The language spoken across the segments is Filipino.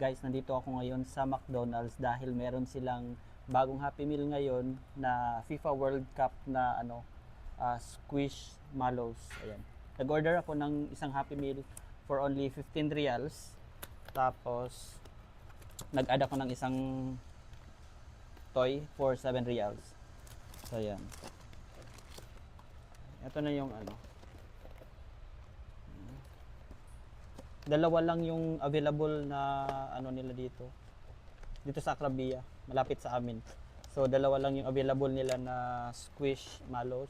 Guys, nandito ako ngayon sa McDonald's dahil meron silang bagong Happy Meal ngayon na FIFA World Cup na squish mallows. Ayan. Nag-order ako ng isang Happy Meal for only 15 reals. Tapos nag-add ako ng isang toy for 7 reals. So ayan. Ito na yung dalawa lang yung available na nila dito sa Akrabia, malapit sa amin. So dalawa lang yung available nila na squish mallows.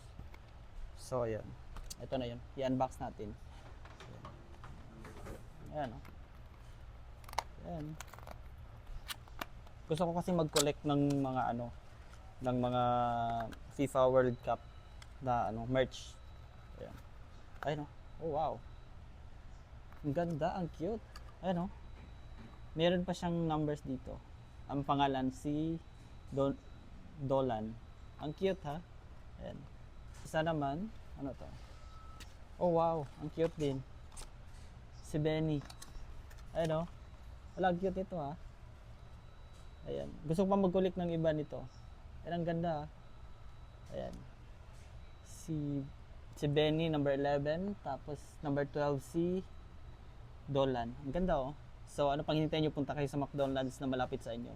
So ayan, ito na yun, i-unbox natin. Ayan, ayan. Gusto ko kasi mag-collect ng mga ng mga FIFA World Cup na merch. Ayan. Ayun, oh wow. Ang ganda, ang cute. Ayan, meron pa siyang numbers dito. Ang pangalan si Dolan. Ang cute, ha? Ayan. Isa naman, ano to? Oh wow, ang cute din. Si Benny. Ayan, wala, cute ito, ha? Ayan. Gusto ko pa mag-collect ng iba nito. Ayan, ang ganda, ha? Ayan. Si Benny, number 11. Tapos, number 12, si Dolan. Ang ganda, oh. So, ano pang hinihintay nyo? Punta kayo sa McDonald's na malapit sa inyo.